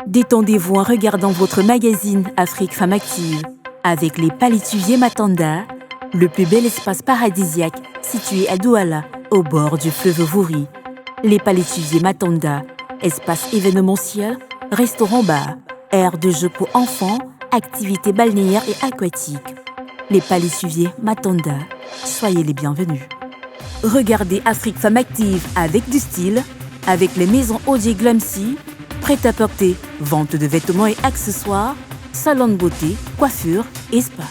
Détendez-vous en regardant votre magazine Afrique Femme Active avec les palétuviers Matanda, le plus bel espace paradisiaque situé à Douala, au bord du fleuve Vouri. Les palétuviers Matanda, espace événementiel, restaurant-bar, aire de jeux pour enfants, activités balnéaires et aquatiques. Les palétuviers Matanda, soyez les bienvenus. Regardez Afrique Femme Active avec du style, avec les maisons Oji Glamsy, prêt-à-porter, vente de vêtements et accessoires, salon de beauté, coiffure et spa.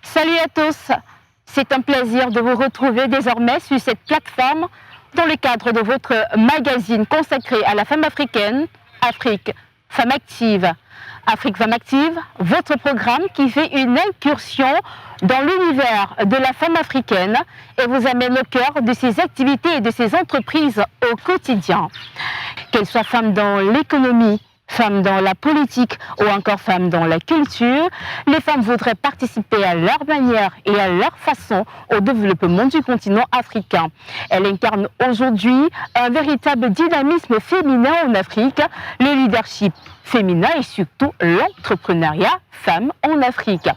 Salut à tous, c'est un plaisir de vous retrouver désormais sur cette plateforme dans le cadre de votre magazine consacré à la femme africaine, Afrique Femme Active. Afrique Femme Active, votre programme qui fait une incursion dans l'univers de la femme africaine et vous amène au cœur de ses activités et de ses entreprises au quotidien. Qu'elles soient femmes dans l'économie, femmes dans la politique ou encore femmes dans la culture, les femmes voudraient participer à leur manière et à leur façon au développement du continent africain. Elles incarnent aujourd'hui un véritable dynamisme féminin en Afrique, le leadership féminin et surtout l'entrepreneuriat femme en Afrique.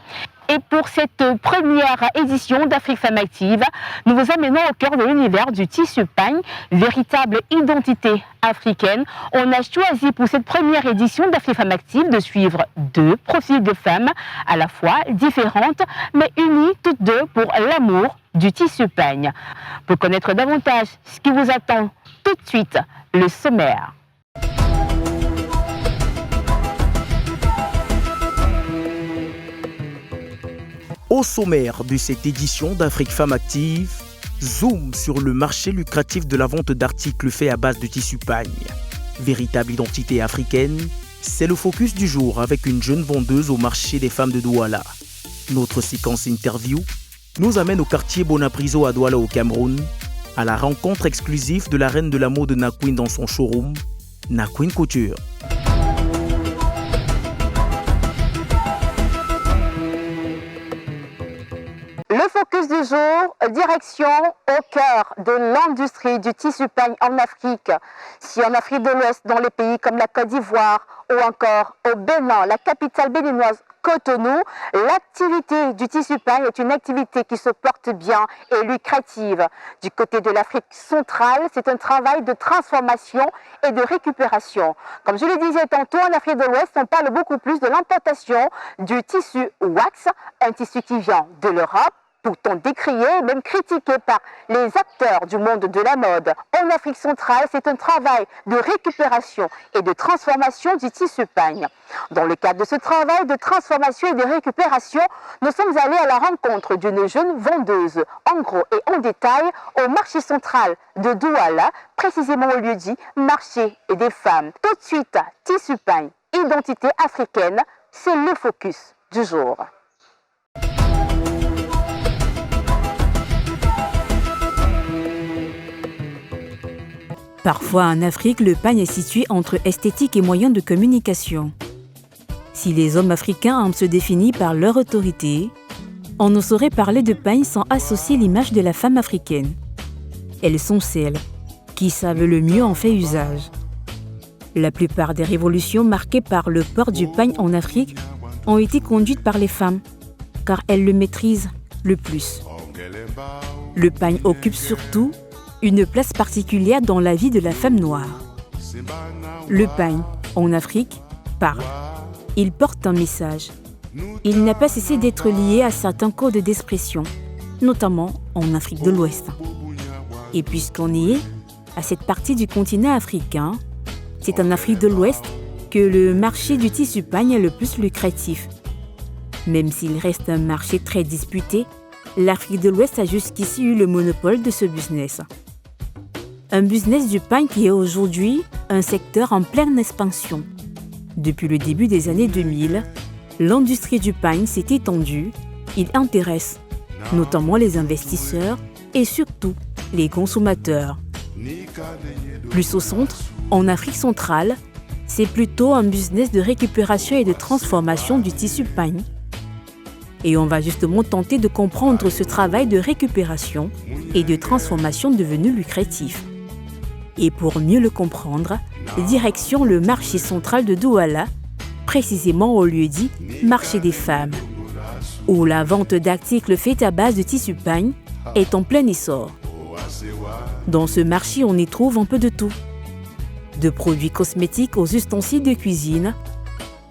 Et pour cette première édition d'Afrique Femme Active, nous vous amenons au cœur de l'univers du tissu pagne, véritable identité africaine. On a choisi pour cette première édition d'Afrique Femme Active de suivre deux profils de femmes à la fois différentes, mais unies toutes deux pour l'amour du tissu pagne. Pour connaître davantage ce qui vous attend tout de suite, le sommaire. Au sommaire de cette édition d'Afrique Femme Active, zoom sur le marché lucratif de la vente d'articles faits à base de tissu pagne. Véritable identité africaine, c'est le focus du jour avec une jeune vendeuse au marché des femmes de Douala. Notre séquence interview nous amène au quartier Bonapriso à Douala au Cameroun, à la rencontre exclusive de la reine de la mode Nakwin dans son showroom, Nakwin Couture. Le focus du jour, direction au cœur de l'industrie du tissu pagne en Afrique. Si en Afrique de l'Ouest, dans les pays comme la Côte d'Ivoire ou encore au Bénin, la capitale béninoise Cotonou, l'activité du tissu pagne est une activité qui se porte bien et lucrative. Du côté de l'Afrique centrale, c'est un travail de transformation et de récupération. Comme je le disais tantôt, en Afrique de l'Ouest, on parle beaucoup plus de l'importation du tissu wax, un tissu qui vient de l'Europe, pourtant décrié et même critiqué par les acteurs du monde de la mode. En Afrique centrale, c'est un travail de récupération et de transformation du tissu pagne. Dans le cadre de ce travail de transformation et de récupération, nous sommes allés à la rencontre d'une jeune vendeuse, en gros et en détail, au marché central de Douala, précisément au lieu-dit marché des femmes. Tout de suite, tissu pagne, identité africaine, c'est le focus du jour. Parfois en Afrique, le pagne est situé entre esthétique et moyens de communication. Si les hommes africains aiment se définir par leur autorité, on ne saurait parler de pagne sans associer l'image de la femme africaine. Elles sont celles qui savent le mieux en faire usage. La plupart des révolutions marquées par le port du pagne en Afrique ont été conduites par les femmes, car elles le maîtrisent le plus. Le pagne occupe surtout une place particulière dans la vie de la femme noire. Le pagne, en Afrique, parle. Il porte un message. Il n'a pas cessé d'être lié à certains codes d'expression, notamment en Afrique de l'Ouest. Et puisqu'on y est, à cette partie du continent africain, c'est en Afrique de l'Ouest que le marché du tissu pagne est le plus lucratif. Même s'il reste un marché très disputé, l'Afrique de l'Ouest a jusqu'ici eu le monopole de ce business. Un business du pagne qui est aujourd'hui un secteur en pleine expansion. Depuis le début des années 2000, l'industrie du pagne s'est étendue. Il intéresse notamment les investisseurs et surtout les consommateurs. Plus au centre, en Afrique centrale, c'est plutôt un business de récupération et de transformation du tissu pagne. Et on va justement tenter de comprendre ce travail de récupération et de transformation devenu lucratif. Et pour mieux le comprendre, direction le marché central de Douala, précisément au lieu-dit marché des femmes, où la vente d'articles faits à base de tissu pagne est en plein essor. Dans ce marché, on y trouve un peu de tout. De produits cosmétiques aux ustensiles de cuisine,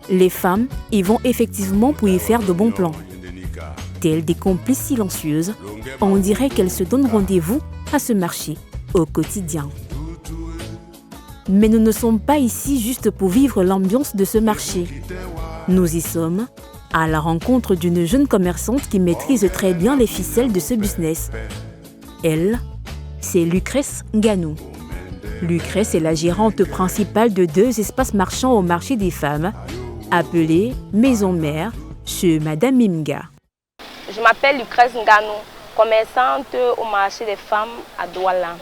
les femmes y vont effectivement pour y faire de bons plans. Telles des complices silencieuses, on dirait qu'elles se donnent rendez-vous à ce marché au quotidien. Mais nous ne sommes pas ici juste pour vivre l'ambiance de ce marché. Nous y sommes à la rencontre d'une jeune commerçante qui maîtrise très bien les ficelles de ce business. Elle, c'est Lucrèce Nganou. Lucrèce est la gérante principale de 2 espaces marchands au marché des femmes, appelés Maison Mère, chez Madame Mimga. Je m'appelle Lucrèce Nganou, commerçante au marché des femmes à Douala.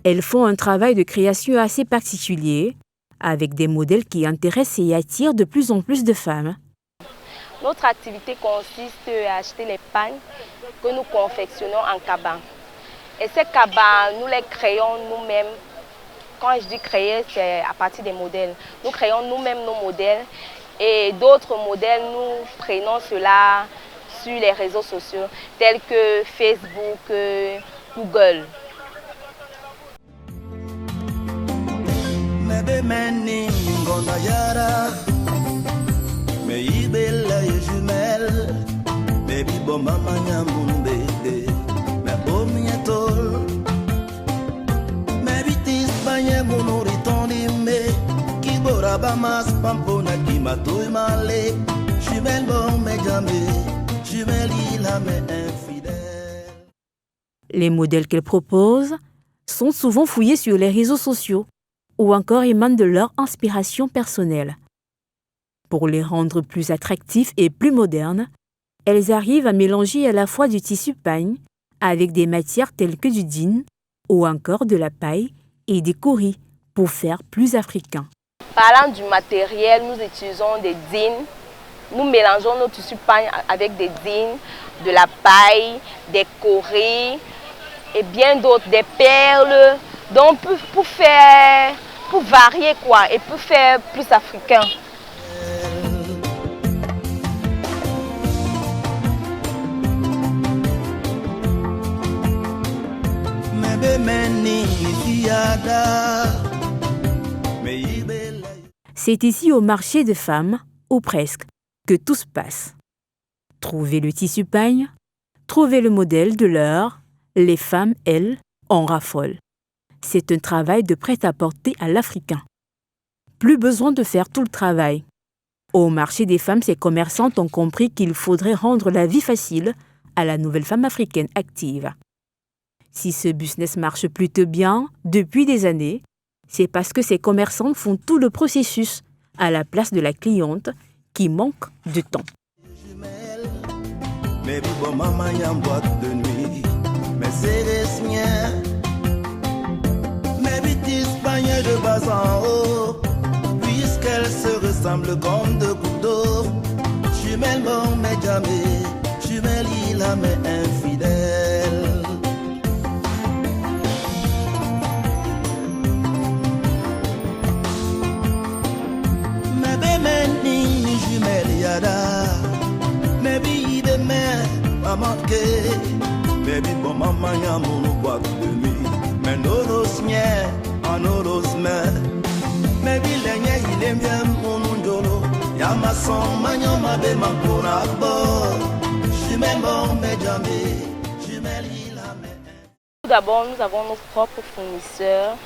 Elles font un travail de création assez particulier, avec des modèles qui intéressent et attirent de plus en plus de femmes. Notre activité consiste à acheter les pagnes que nous confectionnons en cabas. Et ces cabas, nous les créons nous-mêmes. Quand je dis créer, c'est à partir des modèles. Nous créons nous-mêmes nos modèles et d'autres modèles, nous prenons cela sur les réseaux sociaux tels que Facebook, Google. Les modèles qu'elles proposent sont souvent fouillés sur les réseaux sociaux ou encore émanent de leur inspiration personnelle. Pour les rendre plus attractifs et plus modernes, elles arrivent à mélanger à la fois du tissu pagne avec des matières telles que du din ou encore de la paille et des kauris pour faire plus africain. Parlant du matériel, nous utilisons des din. Nous mélangeons nos tissus pagne avec des din, de la paille, des kauris et bien d'autres, des perles. Donc pour varier quoi et pour faire plus africain. C'est ici au marché de femmes, ou presque, que tout se passe. Trouver le tissu pagne, trouver le modèle de l'heure, les femmes, elles, en raffolent. C'est un travail de prêt-à-porter à l'africain. Plus besoin de faire tout le travail. Au marché des femmes, ces commerçantes ont compris qu'il faudrait rendre la vie facile à la nouvelle femme africaine active. Si ce business marche plutôt bien depuis des années, c'est parce que ces commerçants font tout le processus à la place de la cliente qui manque de temps. De bas en haut, puisqu'elles se ressemblent comme deux gouttes d'eau. Jumelle bon mais jamais, jumelle il a mais infidèle. Mais bémeni ni jumelle yada, mais bi de mer a manqué, mais bi bon maman y'a mon boîte de nuit, mais nos sien. Mais il est bien mon ndolo yama son manyo mabe makona bo jumelle bon mais jamais jumelle il a mais. Tout d'abord, nous avons nos propres fournisseurs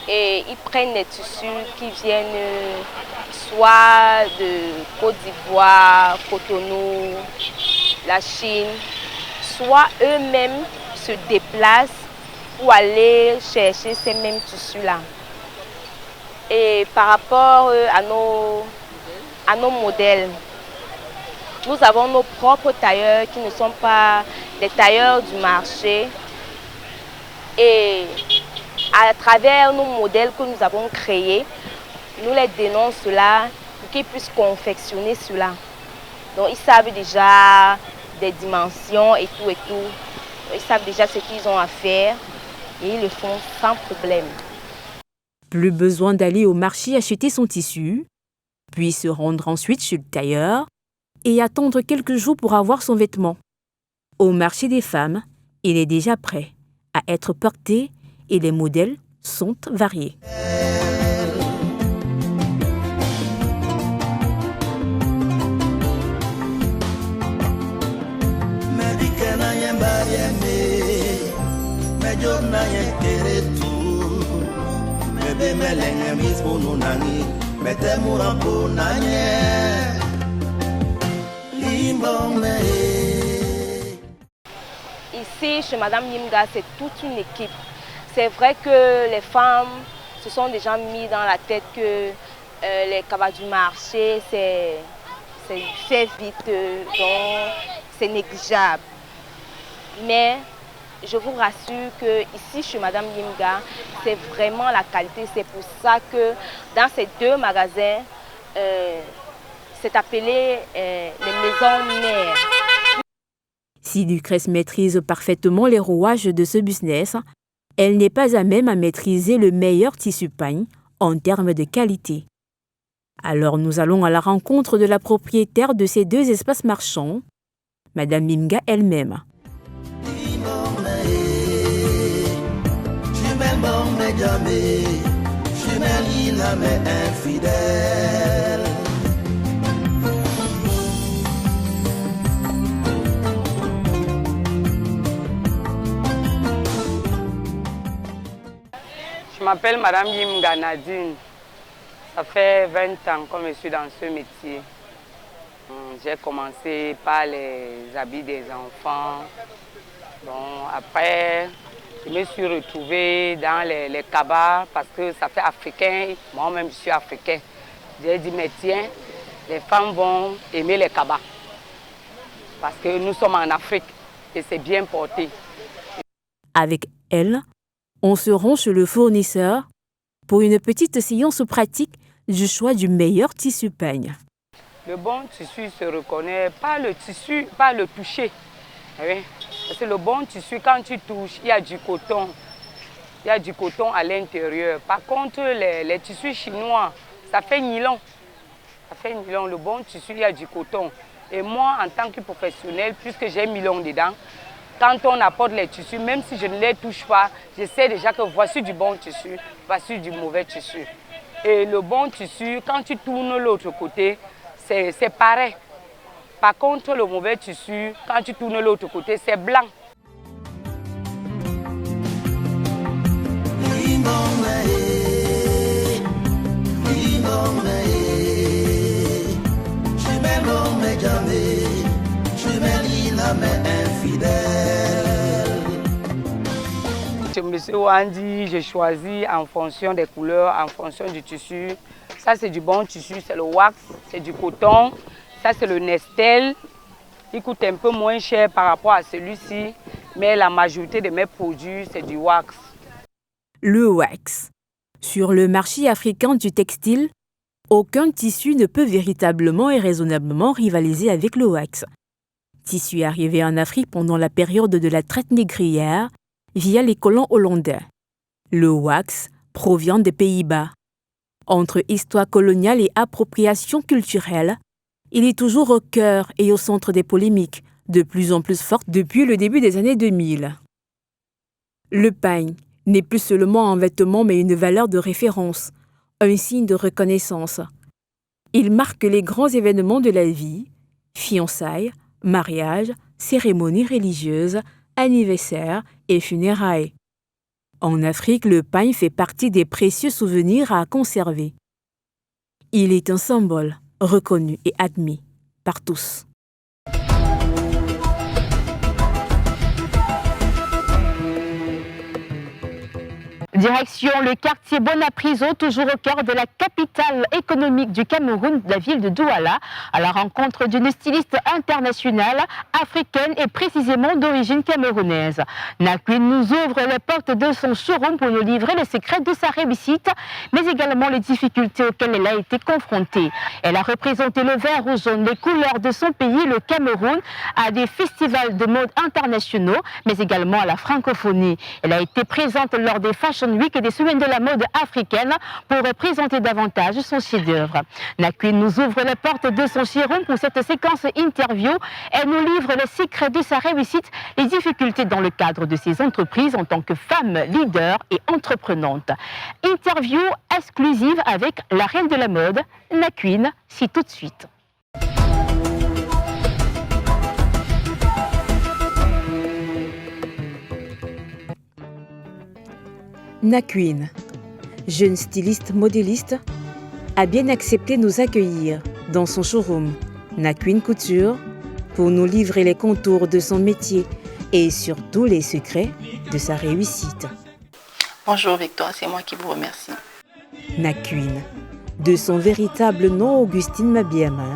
et ils prennent les tissus qui viennent soit de Côte d'Ivoire, Cotonou, la Chine, soit eux-mêmes se déplacent pour aller chercher ces mêmes tissus-là. Et par rapport à nos modèles, nous avons nos propres tailleurs qui ne sont pas des tailleurs du marché. Et à travers nos modèles que nous avons créés, nous les donnons cela pour qu'ils puissent confectionner cela. Donc ils savent déjà des dimensions et tout et tout. Ils savent déjà ce qu'ils ont à faire et ils le font sans problème. Plus besoin d'aller au marché acheter son tissu, puis se rendre ensuite chez le tailleur et attendre quelques jours pour avoir son vêtement. Au marché des femmes, il est déjà prêt à être porté et les modèles sont variés. Ici, chez Madame Yimga, c'est toute une équipe. C'est vrai que les femmes se sont déjà mis dans la tête que les cabas du marché, c'est fait vite, donc c'est négligeable. Mais je vous rassure que ici, chez Madame Yimga, c'est vraiment la qualité. C'est pour ça que dans ces deux magasins, c'est appelé les maisons mères. Si Lucrèce maîtrise parfaitement les rouages de ce business, elle n'est pas à même à maîtriser le meilleur tissu pagne en termes de qualité. Alors nous allons à la rencontre de la propriétaire de ces deux espaces marchands, Madame Yimga elle-même. Je m'appelle Madame Yimga Nadine. Ça fait 20 ans que je suis dans ce métier. J'ai commencé par les habits des enfants. Bon, après, je me suis retrouvée dans les cabas parce que ça fait africain. Moi-même, je suis africain. J'ai dit, mais tiens, les femmes vont aimer les cabas. Parce que nous sommes en Afrique et c'est bien porté. Avec elle, on se rend chez le fournisseur pour une petite séance pratique du choix du meilleur tissu pagne. Le bon tissu se reconnaît par le tissu, par le toucher. Oui. Parce que le bon tissu, quand tu touches, il y a du coton. Il y a du coton à l'intérieur. Par contre, les tissus chinois, ça fait nylon. Ça fait nylon. Le bon tissu, il y a du coton. Et moi, en tant que professionnel, puisque j'ai nylon dedans, quand on apporte les tissus, même si je ne les touche pas, je sais déjà que voici du bon tissu, voici du mauvais tissu. Et le bon tissu, quand tu tournes l'autre côté, c'est pareil. Par contre, le mauvais tissu, quand tu tournes l'autre côté, c'est blanc. Monsieur Wandi, j'ai choisi en fonction des couleurs, en fonction du tissu. Ça, c'est du bon tissu, c'est le wax, c'est du coton. Ça, c'est le Nestel. Il coûte un peu moins cher par rapport à celui-ci, mais la majorité de mes produits, c'est du wax. Le wax. Sur le marché africain du textile, aucun tissu ne peut véritablement et raisonnablement rivaliser avec le wax. Tissu arrivé en Afrique pendant la période de la traite négrière via les colons hollandais. Le wax provient des Pays-Bas. Entre histoire coloniale et appropriation culturelle, il est toujours au cœur et au centre des polémiques, de plus en plus fortes depuis le début des années 2000. Le pagne n'est plus seulement un vêtement mais une valeur de référence, un signe de reconnaissance. Il marque les grands événements de la vie, fiançailles, mariages, cérémonies religieuses, anniversaires et funérailles. En Afrique, le pagne fait partie des précieux souvenirs à conserver. Il est un symbole reconnu et admis par tous. Direction le quartier Bonapriso, toujours au cœur de la capitale économique du Cameroun, la ville de Douala, à la rencontre d'une styliste internationale, africaine et précisément d'origine camerounaise. Nakwin nous ouvre les portes de son showroom pour nous livrer les secrets de sa réussite, mais également les difficultés auxquelles elle a été confrontée. Elle a représenté le vert ou jaune, les couleurs de son pays, le Cameroun, à des festivals de mode internationaux, mais également à la francophonie. Elle a été présente lors des Fashion Week et des semaines de la mode africaine pour présenter davantage son chef-d'œuvre. Nakwin nous ouvre les portes de son showroom pour cette séquence interview. Elle nous livre les secrets de sa réussite, les difficultés dans le cadre de ses entreprises en tant que femme leader et entreprenante. Interview exclusive avec la reine de la mode, Nakwin, c'est tout de suite. Nakwin, jeune styliste modéliste, a bien accepté de nous accueillir dans son showroom Nakwin Couture pour nous livrer les contours de son métier et surtout les secrets de sa réussite. Bonjour Victoire, c'est moi qui vous remercie. Nakwin, de son véritable nom Augustine Mabiama,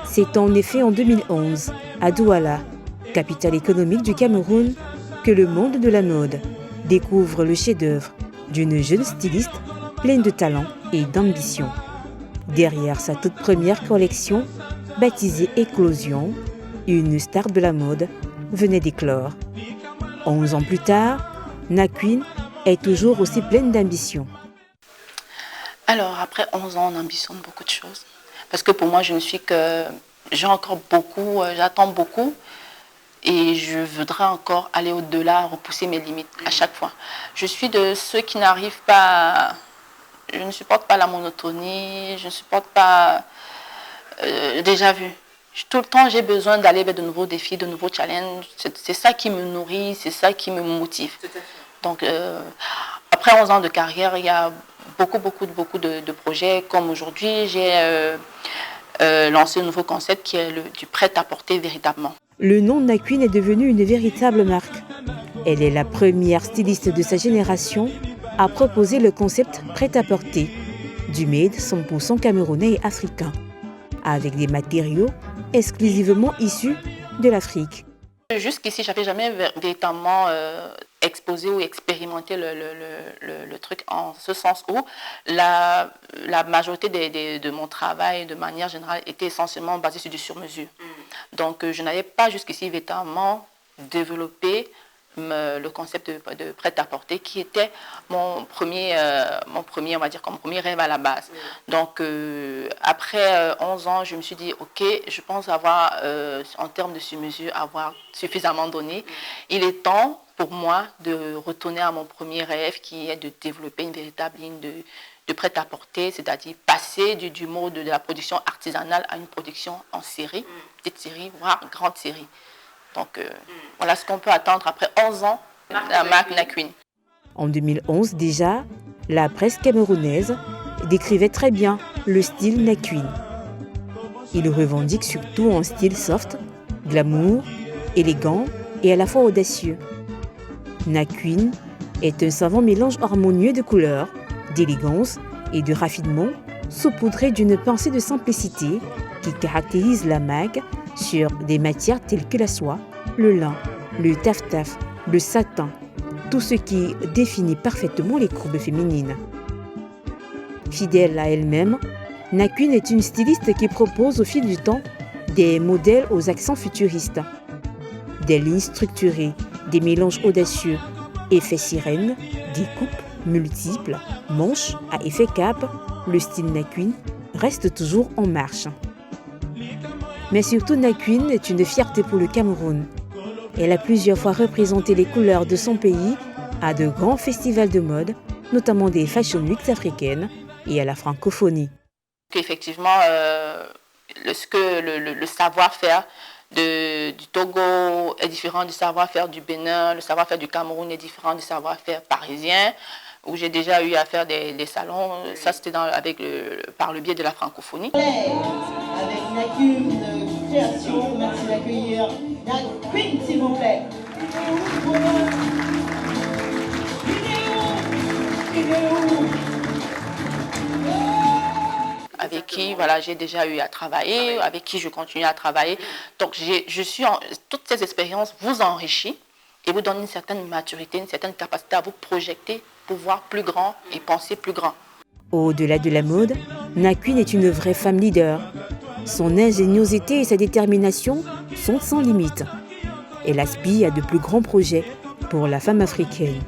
c'est en effet en 2011, à Douala, capitale économique du Cameroun, que le monde de la mode découvre le chef-d'œuvre d'une jeune styliste pleine de talent et d'ambition. Derrière sa toute première collection, baptisée Éclosion, une star de la mode venait d'éclore. 11 ans plus tard, Nakwin est toujours aussi pleine d'ambition. Alors, après 11 ans, on ambitionne beaucoup de choses. Parce que pour moi, j'ai encore beaucoup, j'attends beaucoup et je voudrais encore aller au-delà, repousser mes limites à chaque fois. Je suis de ceux qui n'arrivent pas, je ne supporte pas la monotonie, je ne supporte pas déjà vu. Tout le temps, j'ai besoin d'aller vers de nouveaux défis, de nouveaux challenges. C'est ça qui me nourrit, c'est ça qui me motive. Donc, après 11 ans de carrière, il y a beaucoup de projets. Comme aujourd'hui, j'ai lancé un nouveau concept qui est du prêt-à-porter véritablement. Le nom Nakwin est devenu une véritable marque. Elle est la première styliste de sa génération à proposer le concept prêt-à-porter, du made 100% camerounais et africain, avec des matériaux exclusivement issus de l'Afrique. Jusqu'ici, je n'avais jamais véritablement exposé ou expérimenté le truc en ce sens où la majorité de mon travail, de manière générale, était essentiellement basée sur du sur-mesure. Donc, je n'avais pas jusqu'ici véritablement développé le concept de prêt-à-porter qui était mon premier, on va dire, comme premier rêve à la base. Donc, après 11 ans, je me suis dit, ok, je pense avoir, en termes de sur-mesure, avoir suffisamment donné. Il est temps pour moi de retourner à mon premier rêve qui est de développer une véritable ligne de prêt-à-porter, c'est-à-dire passer du mode de la production artisanale à une production en série, petite série, voire grande série. Donc, voilà ce qu'on peut attendre après 11 ans de la marque Nakwin. En 2011 déjà, la presse camerounaise décrivait très bien le style Nakwin. Il revendique surtout un style soft, glamour, élégant et à la fois audacieux. Nakwin est un savant mélange harmonieux de couleurs, d'élégance et de raffinement, saupoudré d'une pensée de simplicité qui caractérise la marque sur des matières telles que la soie, le lin, le taff-taff, le satin, tout ce qui définit parfaitement les courbes féminines. Fidèle à elle-même, Nakwin est une styliste qui propose au fil du temps des modèles aux accents futuristes. Des lignes structurées, des mélanges audacieux, effets sirènes, des coupes multiples, manches à effet cap, le style Nakwin reste toujours en marche. Mais surtout, Nakwin est une fierté pour le Cameroun. Elle a plusieurs fois représenté les couleurs de son pays à de grands festivals de mode, notamment des Fashion Weeks africaines et à la francophonie. Effectivement, le savoir-faire du Togo est différent du savoir-faire du Bénin, le savoir-faire du Cameroun est différent du savoir-faire parisien, où j'ai déjà eu à faire des salons. Ça, c'était par le biais de la francophonie. Avec Nakum de création, merci d'accueillir Nakum, s'il vous plaît. Avec qui voilà, j'ai déjà eu à travailler, avec qui je continue à travailler. Donc toutes ces expériences vous enrichissent et vous donnent une certaine maturité, une certaine capacité à vous projeter pour voir plus grand et penser plus grand. Au-delà de la mode, Nakwin est une vraie femme leader. Son ingéniosité et sa détermination sont sans limite. Elle aspire à de plus grands projets pour la femme africaine.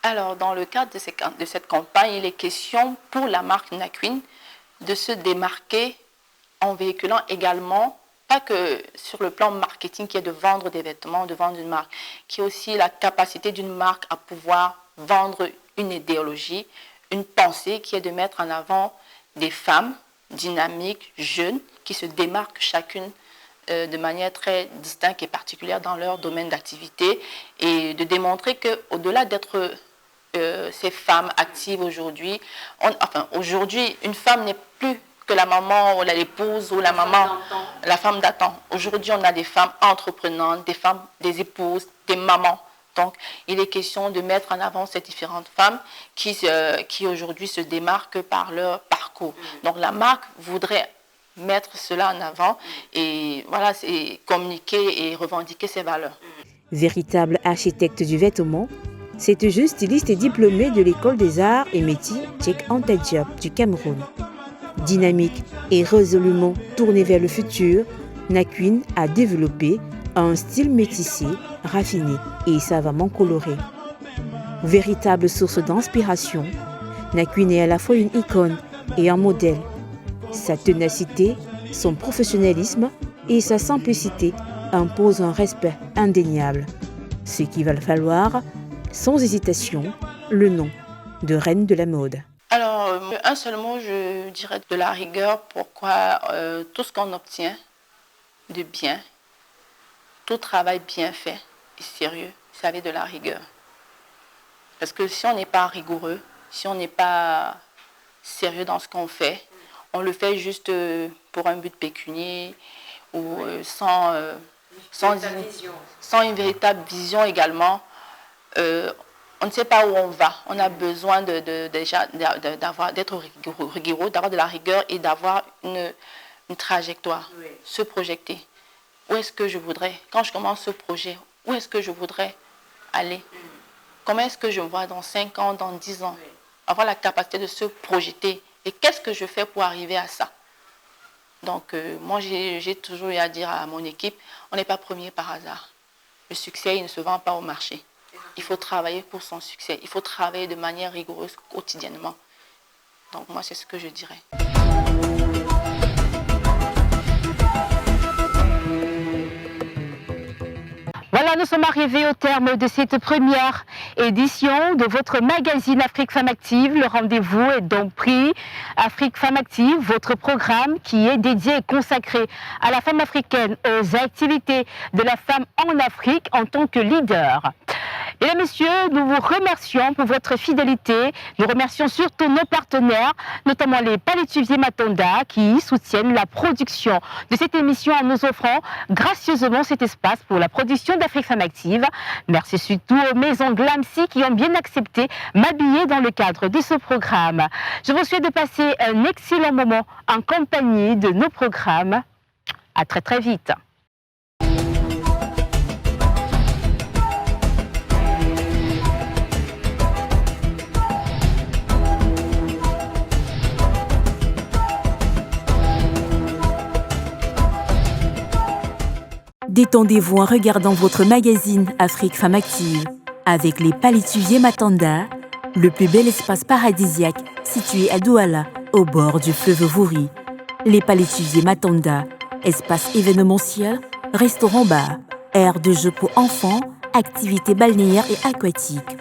Alors, dans le cadre de cette campagne, il est question pour la marque Nakwin de se démarquer en véhiculant également, pas que sur le plan marketing qui est de vendre des vêtements, de vendre une marque, qui est aussi la capacité d'une marque à pouvoir vendre une idéologie, une pensée qui est de mettre en avant des femmes dynamiques, jeunes, qui se démarquent chacune de manière très distincte et particulière dans leur domaine d'activité et de démontrer qu'au-delà d'être ces femmes actives aujourd'hui, aujourd'hui, une femme n'est plus que la maman ou l'épouse ou la femme d'attente. Aujourd'hui, on a des femmes entreprenantes, des épouses, des mamans. Donc, il est question de mettre en avant ces différentes femmes qui aujourd'hui se démarquent par leur parcours. Donc, la marque voudrait mettre cela en avant et voilà, c'est communiquer et revendiquer ses valeurs. Véritable architecte du vêtement, cette jeune styliste est diplômée de l'école des arts et métiers Cheikh Anta Diop du Cameroun. Dynamique et résolument tournée vers le futur, Nakwin a développé un style métissé, raffiné et savamment coloré. Véritable source d'inspiration, Nakwin est à la fois une icône et un modèle. Sa ténacité, son professionnalisme et sa simplicité imposent un respect indéniable. Ce qui va falloir, sans hésitation, le nom de reine de la mode. Alors, un seul mot, je dirais de la rigueur. Pourquoi tout ce qu'on obtient de bien, tout travail bien fait et sérieux, c'est avec de la rigueur. Parce que si on n'est pas rigoureux, si on n'est pas sérieux dans ce qu'on fait, on le fait juste pour un but pécunier ou sans une véritable vision également. On ne sait pas où on va. On a besoin d'être rigoureux, d'avoir de la rigueur et d'avoir une trajectoire, se projeter. Où est-ce que je voudrais, quand je commence ce projet, où est-ce que je voudrais aller? Comment est-ce que je me vois dans 5 ans, dans 10 ans? Avoir la capacité de se projeter. Et qu'est-ce que je fais pour arriver à ça? Donc, moi, j'ai toujours eu à dire à mon équipe, on n'est pas premier par hasard. Le succès, il ne se vend pas au marché. Il faut travailler pour son succès. Il faut travailler de manière rigoureuse quotidiennement. Donc, moi, c'est ce que je dirais. Voilà, nous sommes arrivés au terme de cette première édition de votre magazine Afrique Femme Active. Le rendez-vous est donc pris. Afrique Femme Active, votre programme qui est dédié et consacré à la femme africaine, aux activités de la femme en Afrique en tant que leader. Mesdames, Messieurs, nous vous remercions pour votre fidélité. Nous remercions surtout nos partenaires, notamment les palétuviers Matonda, qui soutiennent la production de cette émission en nous offrant gracieusement cet espace pour la production d'Afrique Femme Active. Merci surtout aux maisons Glamsy qui ont bien accepté m'habiller dans le cadre de ce programme. Je vous souhaite de passer un excellent moment en compagnie de nos programmes. À très très vite. Détendez-vous en regardant votre magazine Afrique Femme Active avec les palétuviers Matanda, le plus bel espace paradisiaque situé à Douala, au bord du fleuve Vouri. Les palétuviers Matanda, espace événementiel, restaurant-bar, aire de jeux pour enfants, activités balnéaires et aquatiques.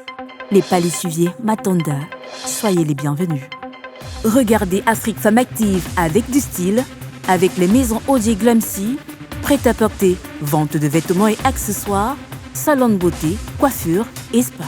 Les palétuviers Matanda, soyez les bienvenus. Regardez Afrique Femme Active avec du style avec les maisons Odier Glamsy, prêt-à-porter, vente de vêtements et accessoires, salon de beauté, coiffure et spa.